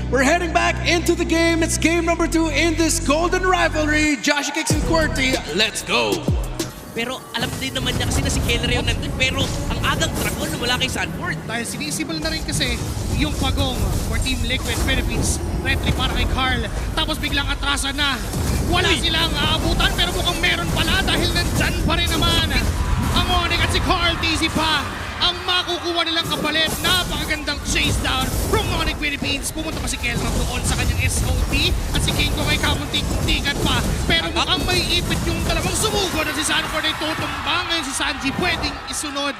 We're heading back into the game. It's game number 2 in this golden rivalry. Josh Kicks and QWERTY, let's go! Pero alam din naman niya kasi na si Keller yung nandun. Pero ang agang dragon na wala kay Sanford. Dahil sinisibol na rin kasi yung pagong for Team Liquid Philippines. Retry para kay Carl. Tapos biglang atrasan na. Wala silang aabutan pero mukhang meron pala dahil nandyan pa rin naman ang Onyx at si Carl TZ pa ang makukuha nilang kapalit. Napakagandang chase down from Onyx Philippines. Pumunta pa si Kelman doon sa kanyang SOT at si King Kong ay kamuntik-muntikan pa. Pero mukhang may ipit yung dalawang sumugod at si Sanford ay tutumba. Ngayon si Sanji pwedeng isunod.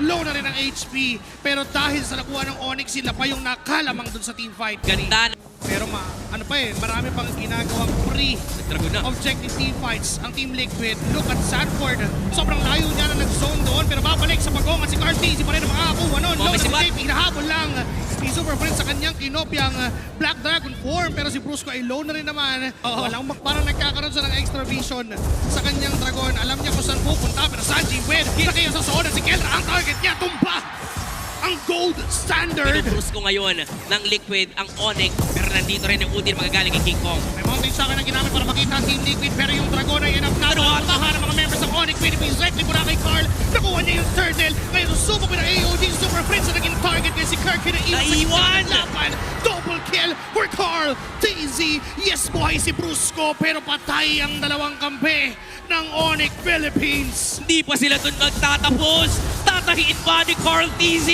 Low na rin ang HP. Pero dahil sa nakuha ng Onyx, sila pa yung nakalamang doon sa teamfight. Ganda na. Pero ano pa marami pang ginagawang Dragon na. objective team fights ang Team Liquid. Look at Sanford. Sobrang layo niya na nag-zone doon pero babalik sa pagong at si Carl TZ pa rin ang makakakuha noon. Low na si JP, hinahabol lang si Super Friend sa kanyang kinopyang Black Dragon form pero si Brusco ay low na rin naman. Walang parang nagkakaroon siya ng extra vision sa kanyang dragon. Alam niya kung saan pupunta pero Sanji with kaya sa zone at si Keller ang target niya tumba ang gold standard. Pinuprus ko ngayon ng Liquid ang Onyx pero nandito rin yung Udin magagaling kay King Kong. May mountain shock na ginamit para makita ang Team Liquid pero yung dragon ay enough na matahan ang mga members ng Onyx Philippines. Directly mula kay Carl. Nakuha niya yung turtle. Ngayon susubok ko ng AOG Super Friends na naging target kaya si Kirk Naiwan! Double kill for Carl TZ. Yes boy si Brusco pero patay ang dalawang kampe ng Onyx Philippines. Hindi pa sila dun magtatapos. Tatahiin pa ni Carl TZ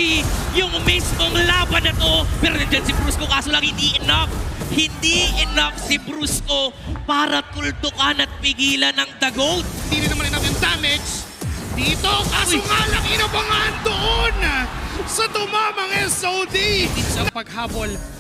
yung mismong laban na to. Pero nandiyan si Brusco kaso lang hindi enough. Hindi enough si Brusco para tultukan at pigilan ng The GOAT. Hindi rin naman enough yung damage. Dito, kaso nga lang inabangan doon sa tumamang SOD. Isang paghabol.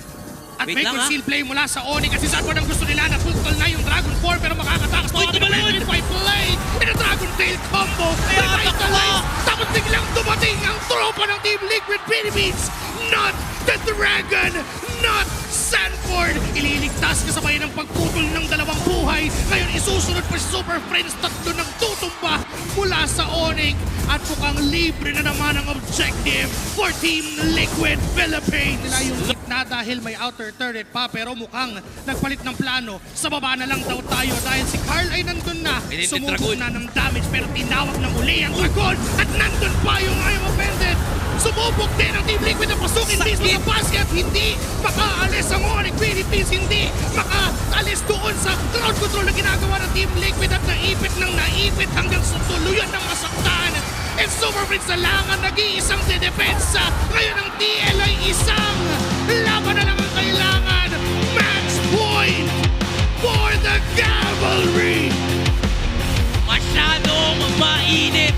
At Wait may lang, conceal play mula sa Onyx kasi saan mo nang gusto nila na putol na yung Dragon 4 pero makakatakas pa rin naman by play in a Dragon Tail combo. Revitalize! Tapos biglang dumating ang tropa ng Team Liquid Philippines. Not the Dragon! Not Sanford! Ililigtas kasabay ng pagputol ng dalawang buhay. Ngayon isusunod pa si Super Friends, tatlo ng tutumba mula sa Onyx. At mukhang libre na naman ang objective for Team Liquid Philippines. Nila yung na dahil may outer turret pa pero mukhang nagpalit ng plano. Sa baba na lang daw tayo dahil si Carl ay nandun na. Sumubok na ng damage pero tinawag na muli ang Dragon at nandun pa yung ngayong offended. Sumubok din ang Team Liquid na pasukin mismo sa basket. Hindi makaalis ang Onyx Philippines. Hindi makaalis doon sa crowd control na ginagawa ng Team Liquid at naipit ng naipit hanggang sa tuluyan ng masaktan. And Super Friends na lang ang nag-iisang dedepensa. Ngayon ang TL ay isang laban na lang ang kailangan. Match point for the Cavalry! Masyadong mainit